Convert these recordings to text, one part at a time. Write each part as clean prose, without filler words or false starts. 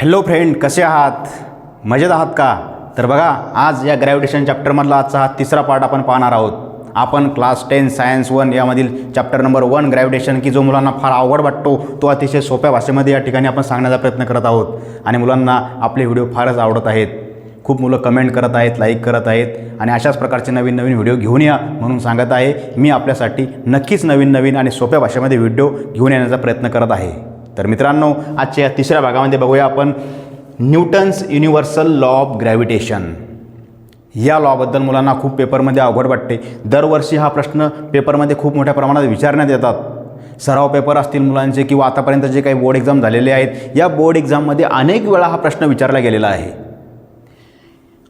Hello friend, कसे आहात? मजेत आहात का? तर बघा, आज या ग्रॅव्हिटेशन चॅप्टरमधला आजचा हा तिसरा पार्ट आपण पाहणार आहोत. आपण क्लास 10 सायन्स 1 यामधील चॅप्टर नंबर 1 ग्रॅव्हिटेशन, की जो मुलांना फार अवघड वाटतो, तो अतिशय सोप्या भाषेमध्ये या ठिकाणी आपण सांगण्याचा प्रयत्न करत आहोत. आणि मुलांना आपले व्हिडिओ फारच आवडत आहेत. खूप मुलं कमेंट करत आहेत, लाईक करत आहेत आणि अशाच प्रकारचे नवीन नवीन व्हिडिओ घेऊन या म्हणून सांगत आहे. मी आपल्यासाठी नक्कीच नवीन नवीन आणि सोप्या भाषेमध्ये व्हिडिओ घेऊन येण्याचा प्रयत्न करत आहे. तर मित्रांनो, आजच्या या तिसऱ्या भागामध्ये बघूया आपण Newton's universal law of gravitation. या लॉबद्दल मुलांना खूप पेपरमध्ये अवघड वाटते. दरवर्षी हा प्रश्न पेपरमध्ये खूप मोठ्या प्रमाणात विचारण्यात येतात. सराव पेपर असतील मुलांचे किंवा आतापर्यंत जे काही बोर्ड एक्झाम झालेले आहेत, या बोर्ड एक्झाममध्ये अनेक वेळा हा प्रश्न विचारला गेलेला आहे.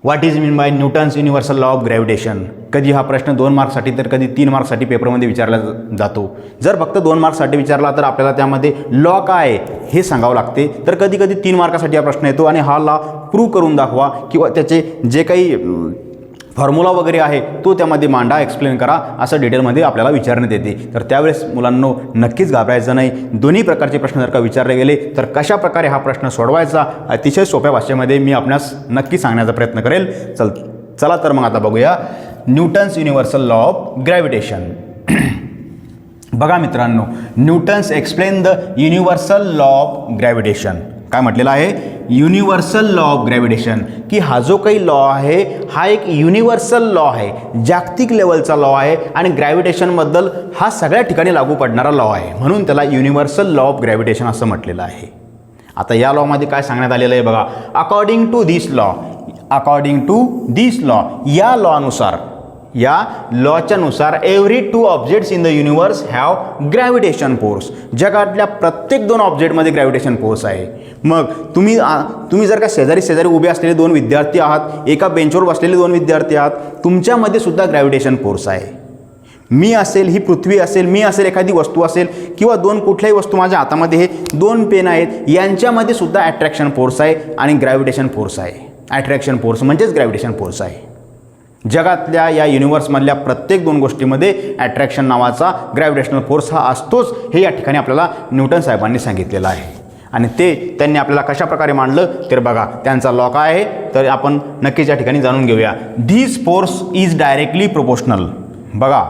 What is mean by Newton's universal law of gravitation. कधी हा प्रश्न 2 मार्क्ससाठी तर कधी 3 मार्क्ससाठी पेपरमध्ये विचारला जातो. जर फक्त 2 मार्क्ससाठी विचारला तर आपल्याला त्यामध्ये लॉ काय आहे हे सांगावं लागते. तर कधी कधी 3 मार्कासाठी हा प्रश्न येतो आणि हा लॉ प्रूव्ह करून दाखवा किंवा त्याचे जे काही फॉर्म्युला वगैरे आहे तो त्यामध्ये मांडा, एक्सप्लेन करा, असं डिटेलमध्ये आपल्याला विचारण्यात येते. तर त्यावेळेस मुलांनो नक्कीच घाबरायचं नाही. दोन्ही प्रकारचे प्रश्न जर का विचारले गेले तर कशा प्रकारे हा प्रश्न सोडवायचा अतिशय सोप्या भाषेमध्ये मी आपणास नक्की सांगण्याचा प्रयत्न करेल. चला तर मग आता बघूया Newton's universal law of gravitation. बघा मित्रांनो, Newton's explain the universal law of gravitation. काय म्हटलेलं आहे? युनिव्हर्सल लॉ ऑफ ग्रॅव्हिटेशन, की हा जो काही लॉ आहे हा एक युनिव्हर्सल लॉ आहे, जागतिक लेवलचा लॉ आहे आणि ग्रॅव्हिटेशनबद्दल हा सगळ्या ठिकाणी लागू पडणारा लॉ आहे, म्हणून त्याला युनिव्हर्सल लॉ ऑफ ग्रॅव्हिटेशन असं म्हटलेलं आहे. आता या लॉमध्ये काय सांगण्यात आलेलं आहे बघा. अकॉर्डिंग टू दिस लॉ, या लॉनुसार, या लॉच्या नुसार every 2 objects in the universe have gravitation force. जगातल्या प्रत्येक 2 ऑब्जेक्टमध्ये ग्रॅव्हिटेशन फोर्स आहे. मग तुम्ही जर का शेजारी उभे असलेले 2 विद्यार्थी आहात, एका बेंचवर बसलेले 2 विद्यार्थी आहात, तुमच्यामध्ये सुद्धा ग्रॅव्हिटेशन फोर्स आहे. मी असेल, ही पृथ्वी असेल, मी असेल, एखादी वस्तू असेल किंवा 2 कुठल्याही वस्तू, माझ्या हातामध्ये हे 2 पेन आहेत, यांच्यामध्ये सुद्धा अट्रॅक्शन फोर्स आहे आणि ग्रॅव्हिटेशन फोर्स आहे. अट्रॅक्शन फोर्स म्हणजेच ग्रॅव्हिटेशन फोर्स आहे. जगातल्या या युनिव्हर्समधल्या प्रत्येक 2 गोष्टीमध्ये अट्रॅक्शन नावाचा ग्रॅव्हिटेशनल फोर्स हा असतोच, हे या ठिकाणी आपल्याला न्यूटन साहेबांनी सांगितलेलं आहे. आणि ते त्यांनी आपल्याला कशा प्रकारे मांडलं तर बघा, त्यांचा लॉ काय आहे तर आपण नक्कीच या ठिकाणी जाणून घेऊया. This force is directly proportional. बघा,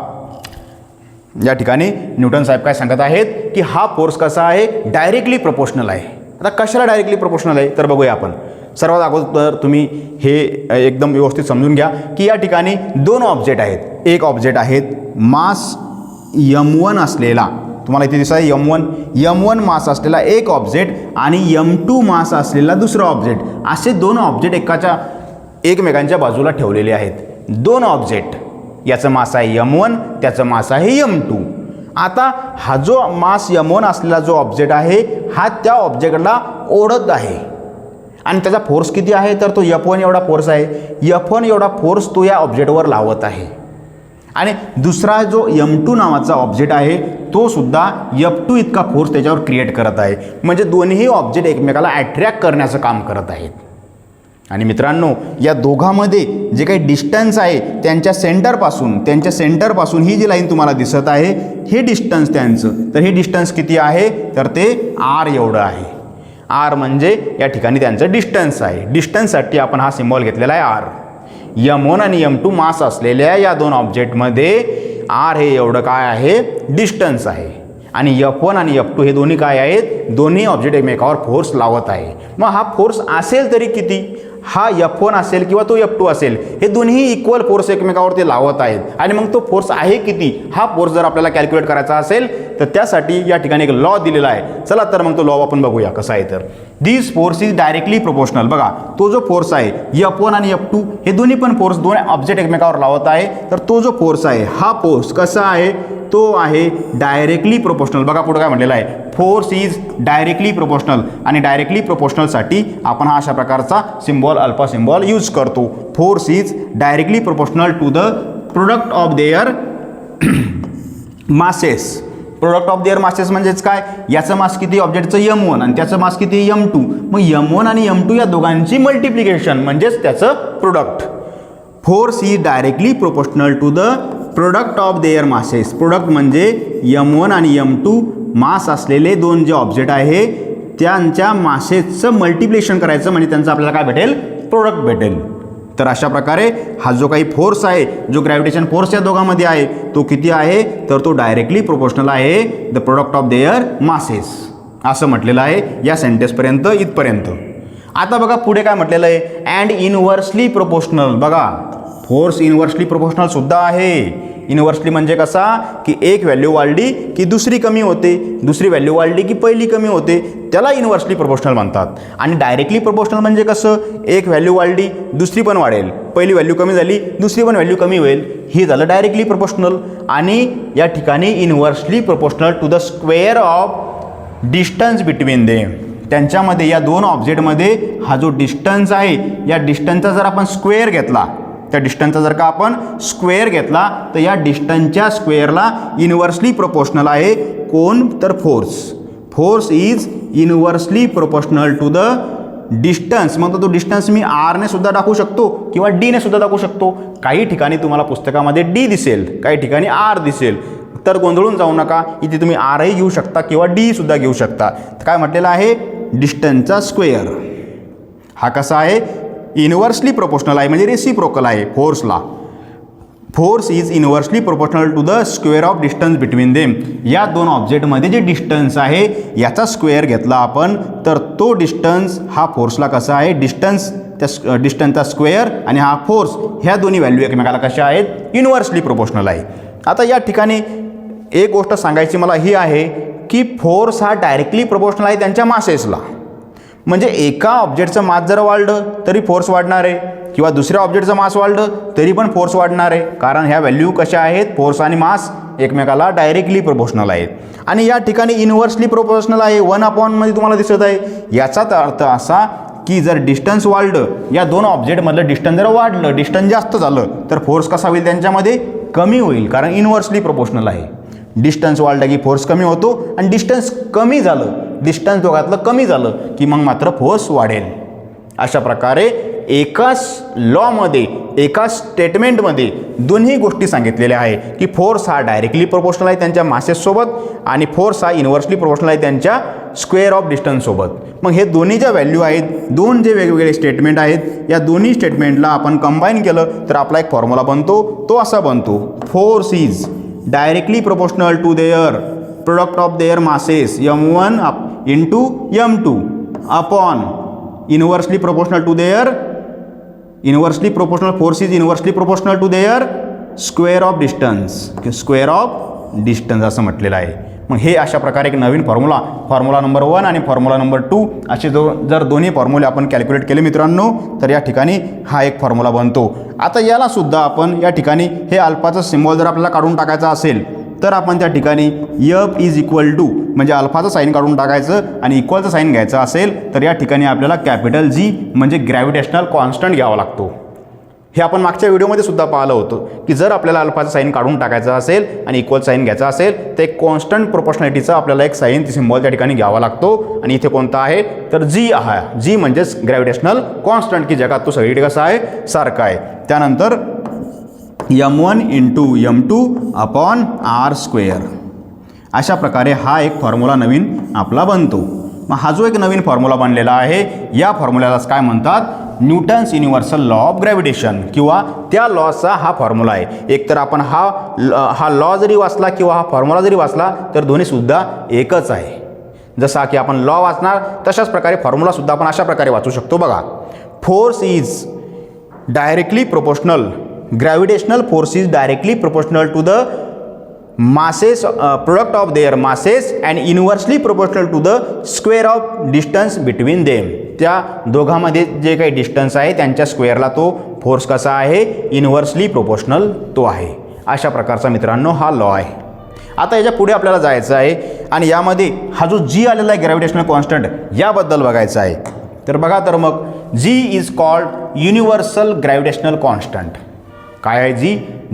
या ठिकाणी न्यूटन साहेब काय सांगत आहेत की हा फोर्स कसा आहे? डायरेक्टली प्रोपोर्शनल आहे. आता कशाला डायरेक्टली प्रोपोर्शनल आहे तर बघूया आपण. सर्वात अगोदर तुम्ही हे एकदम व्यवस्थित समजून घ्या की या ठिकाणी 2 ऑब्जेक्ट आहेत. एक ऑब्जेक्ट आहेत मास m1 असलेला, तुम्हाला इथे दिसत आहे m1 मास असलेला एक ऑब्जेक्ट आणि m2 मास असलेला दुसरा ऑब्जेक्ट. असे 2 ऑब्जेक्ट एकमेकांच्या बाजूला ठेवलेले आहेत. 2 ऑब्जेक्ट, याचं मास आहे m1, त्याचं मास आहे m2. आता हा जो मास m1 असलेला जो ऑब्जेक्ट आहे हा त्या ऑब्जेक्टला ओढत आहे आणि त्याचा फोर्स किती आहे तर तो F1 एवढा फोर्स आहे. F1 एवढा फोर्स तो या ऑब्जेक्टवर लावत आहे. आणि दुसरा जो m2 नावाचा ऑब्जेक्ट आहे तो सुद्धा F2 इतका फोर्स त्याच्यावर क्रिएट करत आहे. म्हणजे दोन्ही ऑब्जेक्ट एकमेकाला अट्रॅक्ट करण्याचं काम करत आहेत. आणि मित्रांनो, या दोघांमध्ये जे काही डिस्टन्स आहे त्यांच्या सेंटरपासून ही जी लाईन तुम्हाला दिसत आहे हे डिस्टन्स त्यांचं, तर हे डिस्टन्स किती आहे तर ते r एवढं आहे. r म्हणजे या ठिकाणी त्यांचं डिस्टन्स आहे. डिस्टन्ससाठी आपण हा सिम्बॉल घेतलेला आहे r. m1 आणि m2 मास असलेल्या या 2 ऑब्जेक्टमध्ये r हे एवढं काय आहे? डिस्टन्स आहे. आणि F1 आणि F2 हे दोन्ही काय आहेत? दोन्ही ऑब्जेक्ट एकमेकावर फोर्स लावत आहे. मग हा फोर्स असेल तरी किती? हा F1 असेल किंवा तो F2 असेल, हे दोन्ही इक्वल फोर्स एकमेकावर ते लावत आहेत. आणि मग तो फोर्स आहे किती? हा फोर्स जर आपल्याला कॅल्क्युलेट करायचा असेल तर त्यासाठी या ठिकाणी एक लॉ दिलेला आहे. चला तर मग तो लॉ आपण बघूया कसा आहे. तर दिस फोर्स इज डायरेक्टली प्रोपोर्शनल. बघा, तो जो फोर्स आहे F1 आणि F2 हे दोन्ही पण फोर्स 2 ऑब्जेक्ट एकमेकावर लावत आहे. तर तो जो फोर्स आहे हा फोर्स कसा आहे? तो आहे डायरेक्टली प्रोपोर्शनल. बघा पुढे काय म्हटलेलं आहे? Force is directly proportional. आणि डायरेक्टली प्रोपोर्शनलसाठी आपण हा अशा प्रकारचा सिम्बॉल, अल्फा सिम्बॉल यूज करतो. Force is directly proportional to the product of their masses. Product of their masses म्हणजेच काय? याचं मास किती ऑब्जेक्टचं? m1 आणि त्याचं मास किती? m2. मग m1 आणि m2 या दोघांची मल्टिप्लिकेशन म्हणजेच त्याचं product. Force is directly proportional to the product of their masses. Product म्हणजे m1 आणि m2 मास असलेले 2 जे ऑब्जेक्ट आहे त्यांच्या मासेसचं मल्टिप्लिकेशन करायचं म्हणजे त्यांचं आपल्याला काय भेटेल, प्रोडक्ट भेटेल. तर अशा प्रकारे हा जो काही फोर्स आहे, जो ग्रॅव्हिटेशन फोर्स या दोघांमध्ये आहे तो किती आहे, तर तो डायरेक्टली प्रोपोर्शनल आहे the product of their masses, असं म्हटलेलं आहे या सेंटेन्सपर्यंत इथपर्यंत. आता बघा पुढे काय म्हटलेलं आहे, अँड इनव्हर्सली प्रोपोर्शनल. बघा फोर्स इनव्हर्सली प्रोपोर्शनल सुद्धा आहे. इनव्हर्सली म्हणजे कसा की एक व्हॅल्यू वाढली की दुसरी कमी होते, दुसरी व्हॅल्यू वाढली की पहिली कमी होते, त्याला इनव्हर्सली प्रोपोर्शनल म्हणतात. आणि डायरेक्टली प्रोपोर्शनल म्हणजे कसं, एक व्हॅल्यू वाढली दुसरी पण वाढेल, पहिली व्हॅल्यू कमी झाली दुसरी पण व्हॅल्यू कमी होईल, हे झालं डायरेक्टली प्रोपोर्शनल. आणि या ठिकाणी inversely proportional to the square of distance between them. त्यांच्यामध्ये या दोन ऑब्जेक्टमध्ये हा जो डिस्टन्स आहे या डिस्टन्सचा जर आपण स्क्वेअर घेतला, त्या डिस्टन्सचा जर का आपण स्क्वेअर घेतला तर या डिस्टन्सच्या स्क्वेअरला इनव्हर्सली प्रोपोर्शनल आहे कोण, तर force. Force is inversely proportional to the distance. मग तो डिस्टन्स मी आरने सुद्धा दाखवू शकतो किंवा डीने सुद्धा दाखवू शकतो. काही ठिकाणी तुम्हाला पुस्तकामध्ये डी दिसेल, काही ठिकाणी आर दिसेल, तर गोंधळून जाऊ नका. इथे तुम्ही आरही घेऊ शकता किंवा डी सुद्धा घेऊ शकता. काय म्हटलेलं आहे, डिस्टन्सचा स्क्वेअर. हा कसा आहे, इनव्हर्सली प्रोपोर्शनल आहे म्हणजे रेसिप्रोकल आहे फोर्सला. Force is inversely proportional to the square of distance between them. या दोन ऑब्जेक्टमध्ये जे डिस्टन्स आहे याचा स्क्वेअर घेतला आपण तर तो डिस्टन्स हा फोर्सला कसा आहे, डिस्टन्स त्या डिस्टन्सचा स्क्वेअर आणि हा फोर्स ह्या दोन्ही व्हॅल्यू एकमेकाला कशा आहेत, इनव्हर्सली प्रोपोर्शनल आहे. आता या ठिकाणी एक गोष्ट सांगायची मला ही आहे की फोर्स हा डायरेक्टली प्रोपोर्शनल आहे त्यांच्या मासेसला. म्हणजे एका ऑब्जेक्टचं मास जर वाढलं तरी फोर्स वाढणार आहे किंवा दुसऱ्या ऑब्जेक्टचं मास वाढलं तरी पण फोर्स वाढणार आहे, कारण ह्या व्हॅल्यू कशा आहेत, फोर्स आणि मास एकमेकाला डायरेक्टली प्रोपोर्शनल आहेत. आणि या ठिकाणी इनव्हर्सली प्रोपोर्शनल आहे 1/, मध्ये तुम्हाला दिसत आहे. याचा अर्थ असा की जर डिस्टन्स वाढलं, या दोन ऑब्जेक्टमधलं डिस्टन्स जर वाढलं, डिस्टन्स जास्त झालं तर फोर्स कसा होईल त्यांच्यामध्ये, कमी होईल, कारण इनव्हर्सली प्रोपोर्शनल आहे. डिस्टन्स वाढलं की फोर्स कमी होतो आणि डिस्टन्स कमी झालं, डिस्टन्स दोघातलं कमी झालं की मग मात्र फोर्स वाढेल. अशा प्रकारे एकाच लॉमध्ये, एका स्टेटमेंटमध्ये दोन्ही गोष्टी सांगितलेल्या आहे की फोर्स हा डायरेक्टली प्रोपोर्शनल आहे त्यांच्या मासेससोबत आणि फोर्स हा इनव्हर्सली प्रोपोर्शनल आहे त्यांच्या स्क्वेअर ऑफ डिस्टन्ससोबत. मग हे दोन्ही ज्या व्हॅल्यू आहेत, दोन जे वेगवेगळे स्टेटमेंट आहेत, या दोन्ही स्टेटमेंटला आपण कंबाईन केलं तर आपला एक फॉर्म्युला बनतो. तो असा बनतो, force is directly proportional to their product of their masses m1 into m2 upon inversely proportional to their, inversely proportional force is inversely proportional to their square of distance, square of distance असं म्हटलेलं आहे. मग हे अशा प्रकारे एक नवीन formula number 1 आणि formula number 2 असे जर दोन्ही फॉर्म्युले आपण कॅल्क्युलेट केले मित्रांनो तर या ठिकाणी हा एक फॉर्म्युला बनतो. आता याला सुद्धा आपण या ठिकाणी हे अल्फाचा सिम्बॉल जर आपल्याला काढून टाकायचा असेल तर आपण त्या ठिकाणी F इज इक्वल टू म्हणजे अल्फाचं साईन काढून टाकायचं आणि इक्वलचं साईन घ्यायचं असेल तर या ठिकाणी आपल्याला कॅपिटल G म्हणजे ग्रॅव्हिटेशनल कॉन्स्टंट घ्यावा लागतो. हे आपण मागच्या व्हिडिओमध्ये सुद्धा पाहिलं होतं की जर आपल्याला अल्फाचं साईन काढून टाकायचं असेल आणि इक्वल साईन घ्यायचा असेल तर एक कॉन्स्टंट प्रोपोर्शनॅलिटीचा आपल्याला एक साईन सिम्बॉल त्या ठिकाणी घ्यावा लागतो. आणि इथे कोणता आहे तर G आहे. G म्हणजेच ग्रॅव्हिटेशनल कॉन्स्टंट की जगात तो सगळीकडे कसा आहे, सारखा आहे. त्यानंतर m1 into m2 upon r square. अशा प्रकारे हा एक फॉर्म्युला नवीन आपला बनतो. मग हा जो एक नवीन फॉर्म्युला बनलेला आहे या फॉर्म्युल्यालाच काय म्हणतात, Newton's universal law of gravitation किंवा त्या लॉचा हा फॉर्म्युला आहे. एकतर आपण हा लॉ जरी वाचला किंवा हा फॉर्म्युला जरी वाचला तर दोन्हीसुद्धा एकच आहे. जसा की आपण लॉ वाचणार तशाच प्रकारे फॉर्म्युलासुद्धा आपण अशा प्रकारे वाचू शकतो. बघा, force is directly proportional, gravitational force is directly proportional to the masses product of their masses and inversely proportional to the square of distance between them. त्या दोघांमध्ये जे काही डिस्टन्स आहे त्यांच्या स्क्वेअरला तो फोर्स कसा आहे, इनव्हर्सली प्रोपोर्शनल तो आहे. अशा प्रकारचा मित्रांनो हा लॉ आहे. आता याच्या पुढे आपल्याला जायचं आहे आणि यामध्ये हा जो G आलेला आहे ग्रॅव्हिटेशनल कॉन्स्टंट याबद्दल बघायचं आहे. तर बघा, तर मग G is called universal gravitational constant. काय आहे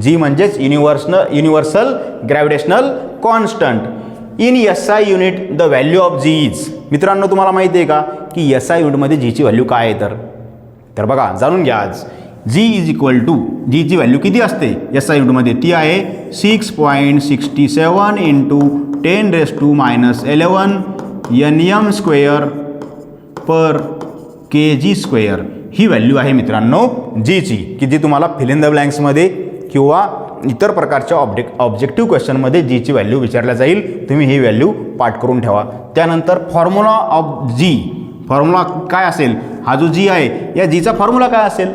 G म्हणजेच universal gravitational constant. In SI unit the value of G is. मित्रांनो तुम्हाला माहिती आहे का की SI युनिटमध्ये Gची व्हॅल्यू काय आहे तर बघा जाणून घ्या आज. G इज इक्वल टू Gची व्हॅल्यू किती असते SI युनिटमध्ये, ती आहे 6.67 × 10⁻11 nm स्क्वेअर पर kg² ही व्हॅल्यू आहे मित्रांनो जीची, की जी तुम्हाला फिल इन द ब्लँक्समध्ये किंवा इतर प्रकारच्या ऑब्जेक्टिव्ह क्वेश्चनमध्ये जीची व्हॅल्यू विचारल्या जाईल. तुम्ही ही व्हॅल्यू पाठ करून ठेवा. त्यानंतर फॉर्म्युला ऑफ जी, फॉर्म्युला काय असेल, हा जो जी आहे या जीचा फॉर्म्युला काय असेल.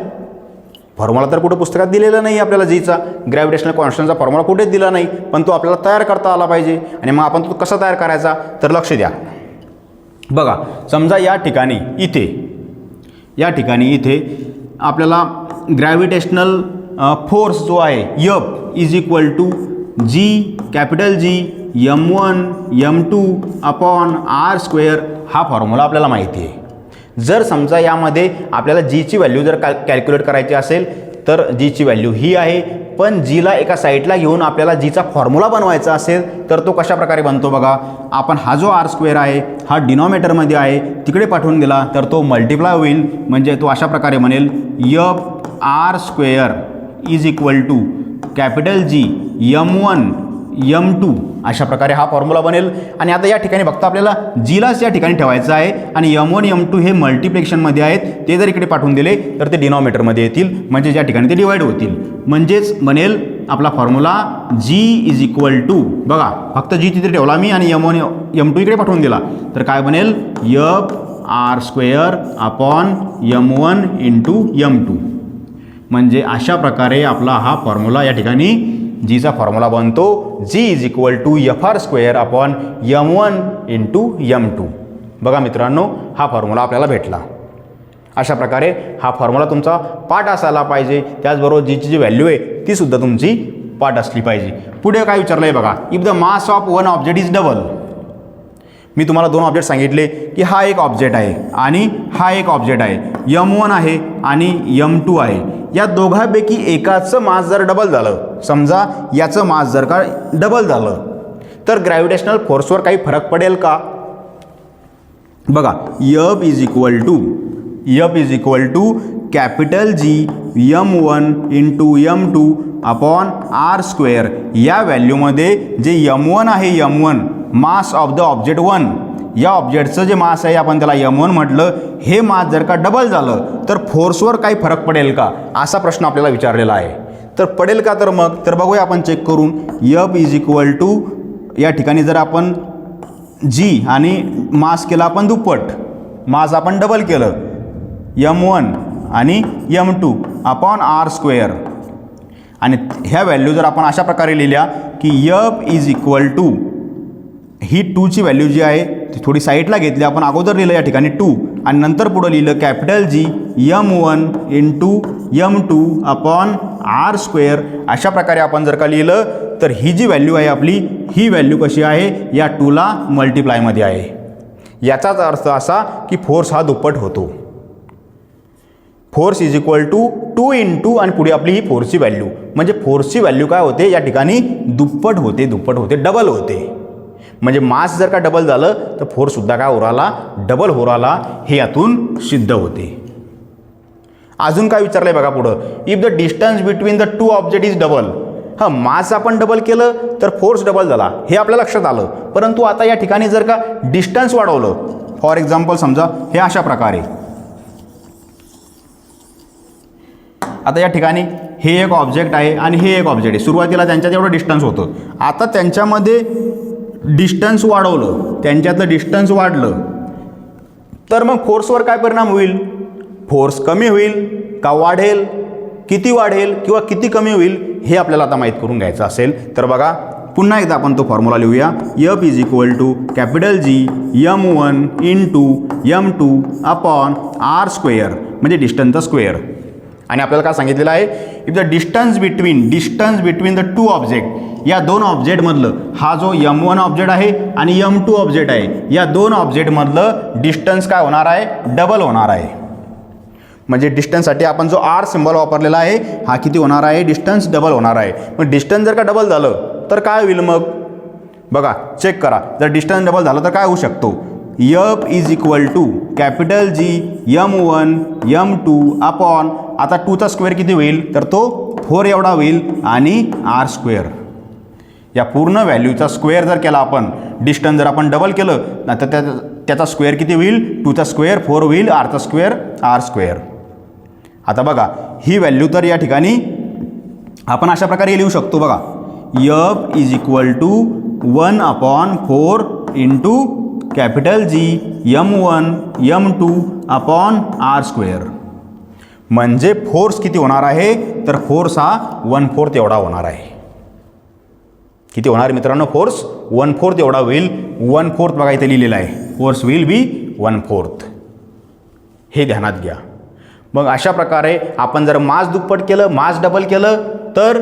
फॉर्म्युला तर कुठं पुस्तकात दिलेला नाही आपल्याला जीचा, ग्रॅव्हिटेशनल कॉन्स्टंटचा फॉर्म्युला कुठेच दिला नाही, पण तो आपल्याला तयार करता आला पाहिजे. आणि मग आपण तो कसा तयार करायचा तर लक्ष द्या. बघा समजा या ठिकाणी इथे आपल्याला ग्रॅव्हिटेशनल फोर्स जो आहे F is equal to G capital G m1 m2 upon r² हा फॉर्म्युला आपल्याला माहिती आहे. जर समजा यामध्ये आपल्याला जीची व्हॅल्यू जर कॅल्क्युलेट करायची असेल तर जीची व्हॅल्यू ही आहे, पण जीला एका साईडला घेऊन आपल्याला जीचा फॉर्म्युला बनवायचा असेल तर तो कशा प्रकारे बनतो बघा. आपण हा जो r² आहे हा डिनॉमिनेटरमध्ये आहे, तिकडे पाठवून दिला तर तो मल्टिप्लाय होईल. म्हणजे तो अशा प्रकारे बनेल Fr² is equal to capital G m1 m2 अशा प्रकारे हा फॉर्म्युला बनेल. आणि आता या ठिकाणी फक्त आपल्याला जीलाच या ठिकाणी ठेवायचं आहे आणि m1 m2 हे मल्टिप्लिकेशनमध्ये आहेत, ते जर इकडे पाठवून दिले तर ते डिनॉमिनेटरमध्ये येतील, म्हणजे या ठिकाणी ते डिवाइड होतील. म्हणजेच बनेल आपला formula G is equal to, बघा फक्त जी तिथे ठेवला मी आणि m1 m2 इकडे पाठवून दिला तर काय बनेल Fr² upon m1 into m2. म्हणजे अशा प्रकारे आपला हा फॉर्म्युला या ठिकाणी जीचा फॉर्म्युला बनतो. G is equal to Fr² upon m1 into m2. बघा मित्रांनो हा फॉर्म्युला आपल्याला भेटला. अशा प्रकारे हा फॉर्म्युला तुमचा पाठ असायला पाहिजे. त्याचबरोबर जीची जी व्हॅल्यू आहे ती सुद्धा तुमची पाठ असली पाहिजे. पुढे काय विचारलं आहे बघा, if the mass of one object is double. मी तुम्हाला दोन ऑब्जेक्ट सांगितले की हा एक ऑब्जेक्ट आहे आणि हा एक ऑब्जेक्ट आहे, m1 आहे आणि m2 आहे. या दोघांपैकी एकाचं मास जर डबल झालं, समजा याचं मास जर का डबल झालं तर ग्रॅव्हिटेशनल फोर्सवर काही फरक पडेल का. बघा F is equal to capital G m1 into m2 upon r². या व्हॅल्यूमध्ये जे m1 आहे, m1 mass of the object 1, या ऑब्जेक्टचं जे मास आहे आपण त्याला m1 म्हटलं, हे मास जर का डबल झालं तर फोर्सवर काही फरक पडेल का असा प्रश्न आपल्याला विचारलेला आहे. तर पडेल का तर मग तर बघूया आपण चेक करून. F इज इक्वल टू या ठिकाणी जर आपण जी आणि मास केला आपण दुप्पट, मास आपण डबल केलं m1 आणि m2 अपॉन r². आणि ह्या व्हॅल्यू जर आपण अशा प्रकारे लिहिल्या की F इज इक्वल टू ही 2 ची व्हॅल्यू जी आहे ती थोडी साईडला घेतली आपण, अगोदर लिहिलं या ठिकाणी 2 आणि नंतर पुढं लिहिलं capital G m1 into m2 upon r². अशा प्रकारे आपण जर का लिहिलं तर ही जी व्हॅल्यू आहे आपली, ही व्हॅल्यू कशी आहे या 2ला मल्टिप्लायमध्ये आहे. याचाच अर्थ असा की फोर्स हा दुप्पट होतो. Force is equal to 2 into आणि पुढे आपली ही फोर्सची व्हॅल्यू, म्हणजे फोर्सची व्हॅल्यू काय होते या ठिकाणी दुप्पट होते, डबल होते. म्हणजे मास जर का डबल झालं तर फोर्ससुद्धा काय होराला डबल होराला, हे यातून सिद्ध होते. अजून काय विचारलं आहे बघा पुढं, if the distance between the two object is double. हां मास आपण डबल केलं तर फोर्स डबल झाला हे आपल्या लक्षात आलं, परंतु आता या ठिकाणी जर का डिस्टन्स वाढवलं, फॉर एक्झाम्पल समजा हे अशा प्रकारे, आता या ठिकाणी हे एक ऑब्जेक्ट आहे आणि हे एक ऑब्जेक्ट आहे, सुरुवातीला त्यांच्यात एवढं डिस्टन्स होतं, आता त्यांच्यामध्ये डिस्टन्स वाढवलं, त्यांच्यातलं डिस्टन्स वाढलं तर मग फोर्सवर काय परिणाम होईल. फोर्स कमी होईल का वाढेल, किती वाढेल किंवा किती कमी होईल हे आपल्याला आता माहीत करून घ्यायचं असेल तर बघा पुन्हा एकदा आपण तो फॉर्म्युला लिहूया. F is equal to capital G m1 into m2 upon r² म्हणजे डिस्टन्सचा स्क्वेअर. आणि आपल्याला काय सांगितलेलं आहे, if the distance between the two object, या दोन ऑब्जेक्टमधलं, हा जो m1 ऑब्जेक्ट आहे आणि m2 ऑब्जेक्ट आहे, या दोन ऑब्जेक्टमधलं डिस्टन्स काय होणार आहे, डबल होणार आहे. म्हणजे डिस्टन्ससाठी आपण जो r सिम्बॉल वापरलेला आहे हा किती होणार आहे, डिस्टन्स डबल होणार आहे. मग डिस्टन्स जर का डबल झालं तर काय होईल मग बघा चेक करा. जर डिस्टन्स डबल झालं तर काय होऊ शकतो, F is equal to capital G m1 m2 upon, आता 2चा स्क्वेअर किती होईल तर तो 4 एवढा होईल आणि r². या पूर्ण व्हॅल्यूचा स्क्वेअर जर केला आपण, डिस्टन्स जर आपण डबल केलं तर त्याचा स्क्वेअर किती होईल, 2चा स्क्वेअर 4 होईल, rचा स्क्वेअर r स्क्वेअर. आता बघा ही व्हॅल्यू तर या ठिकाणी आपण अशा प्रकारे लिहू शकतो बघा, F is equal to 1/4 into capital G m1 m2 upon r square. म्हणजे फोर्स किती होणार आहे, तर फोर्स हा 1/4 एवढा होणार आहे. किती होणार मित्रांनो, फोर्स 1/4 एवढा होईल. 1/4 बघा इथे लिहिलेलं आहे, फोर्स विल बी 1/4. हे ध्यानात घ्या. मग अशा प्रकारे आपण जर मास दुप्पट केलं, मास डबल केलं तर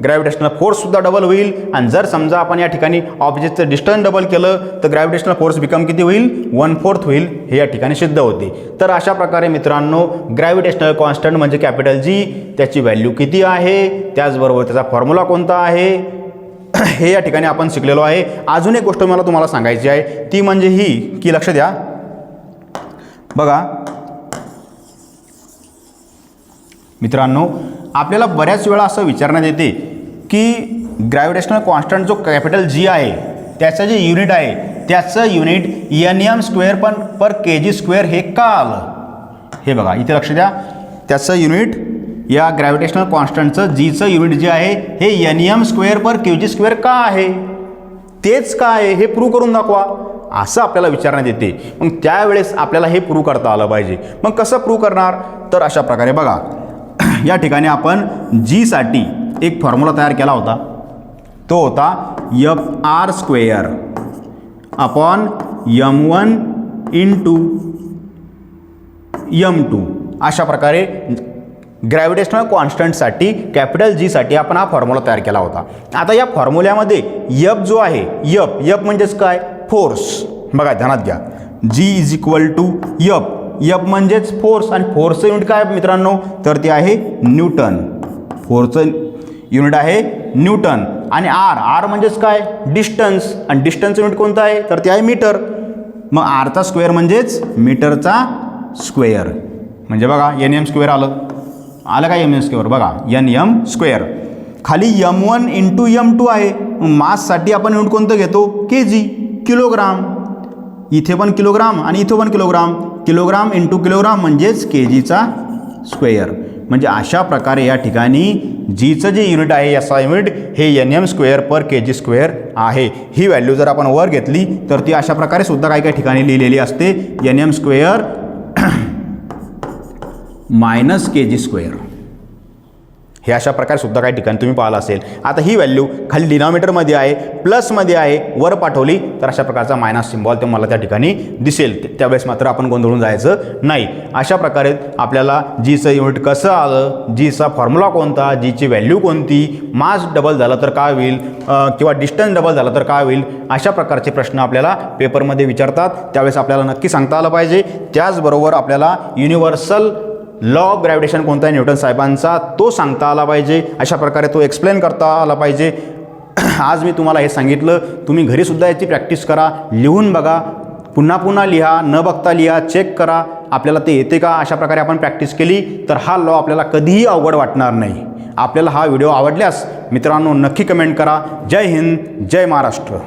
ग्रॅव्हिटेशनल फोर्ससुद्धा डबल होईल. आणि जर समजा आपण या ठिकाणी ऑब्जेक्टचं डिस्टन्स डबल केलं तर ग्रॅव्हिटेशनल फोर्स बिकम किती होईल, 1/4 होईल. हे या ठिकाणी सिद्ध होते. तर अशा प्रकारे मित्रांनो ग्रॅव्हिटेशनल कॉन्स्टंट म्हणजे कॅपिटल G, त्याची व्हॅल्यू किती आहे, त्याचबरोबर त्याचा फॉर्म्युला कोणता आहे, हे या ठिकाणी आपण शिकलेलो आहे. अजून एक गोष्ट मला तुम्हाला सांगायची आहे, ती म्हणजे ही की लक्ष द्या बघा मित्रांनो, आपल्याला बऱ्याच वेळा असं विचारण्यात येते की ग्रॅव्हिटेशनल कॉन्स्टंट जो कॅपिटल G आहे त्याचं जे युनिट आहे त्याचं युनिट Nm² पर kg² हे का आलं. हे बघा इथे लक्ष द्या, त्याचं युनिट या ग्रॅव्हिटेशनल कॉन्स्टंटचं Gचं युनिट जे आहे हे Nm² पर kg² का आहे, तेच का आहे हे प्रूव्ह करून दाखवा, असं आपल्याला विचारण्यात येते. मग त्यावेळेस आपल्याला हे प्रूव्ह करता आलं पाहिजे. मग कसं प्रूव्ह करणार, तर अशा प्रकारे बघा या ठिकाणी आपण G साठी एक फॉर्म्युला तयार केला होता, तो होता Fr² upon m1 into m2. अशा प्रकारे ग्रॅव्हिटेशनल कॉन्स्टंटसाठी कॅपिटल G साठी आपण हा फॉर्म्युला तयार केला होता. आता या फॉर्म्युल्यामध्ये F जो आहे, F म्हणजेच काय, फोर्स. बघा ध्यानात घ्या, G is equal to F म्हणजेच फोर्स. आणि फोर्सचं युनिट काय मित्रांनो, तर ते आहे न्यूटन. फोर्सचं युनिट आहे न्यूटन. आणि R म्हणजेच काय, डिस्टन्स. आणि डिस्टन्सचं युनिट कोणतं आहे, तर ते आहे मीटर. मग rचा स्क्वेअर म्हणजेच मीटरचा स्क्वेअर. म्हणजे बघा Nm² आलं का, Nm². बघा Nm². खाली m1 इंटू m2 आहे. माससाठी आपण युनिट कोणतं घेतो, kg, किलोग्राम. इथे पण किलोग्राम आणि इथं पण किलोग्राम. किलोग्राम इंटू किलोग्राम म्हणजेच kgचा स्क्वेअर. म्हणजे अशा प्रकारे या ठिकाणी Gचं जे युनिट आहे याचा युनिट हे Nm² पर kg² आहे. ही व्हॅल्यू जर आपण वर घेतली तर ती अशा प्रकारे सुद्धा काही काही ठिकाणी लिहिलेली असते, Nm² मायनस kg². हे अशा प्रकारे सुद्धा काही ठिकाणी तुम्ही पाहिलं असेल. आता ही व्हॅल्यू खाली डिनॉमिनेटरमध्ये आहे, प्लसमध्ये आहे, वर पाठवली तर अशा प्रकारचा मायनस सिम्बॉल ते मला त्या ठिकाणी दिसेल. त्यावेळेस मात्र आपण गोंधळून जायचं नाही. अशा प्रकारे आपल्याला Gचं युनिट कसं आलं, Gचा फॉर्म्युला कोणता, Gची व्हॅल्यू कोणती, मास डबल झालं तर काय होईल किंवा डिस्टन्स डबल झालं तर काय होईल, अशा प्रकारचे प्रश्न आपल्याला पेपरमध्ये विचारतात. त्यावेळेस आपल्याला नक्की सांगता आलं पाहिजे. त्याचबरोबर आपल्याला युनिव्हर्सल लॉ ऑफ ग्रॅव्हिटेशन कोणता आहे न्यूटन साहेबांचा, तो सांगता आला पाहिजे. अशा प्रकारे तो एक्सप्लेन करता आला पाहिजे. आज मी तुम्हाला हे सांगितलं, तुम्ही घरीसुद्धा याची प्रॅक्टिस करा, लिहून बघा, पुन्हा पुन्हा लिहा, न बघता लिहा, चेक करा आपल्याला ते येते का. अशा प्रकारे आपण प्रॅक्टिस केली तर हा लॉ आपल्याला कधीही अवघड वाटणार नाही. आपल्याला हा व्हिडिओ आवडल्यास मित्रांनो नक्की कमेंट करा. जय हिंद, जय महाराष्ट्र.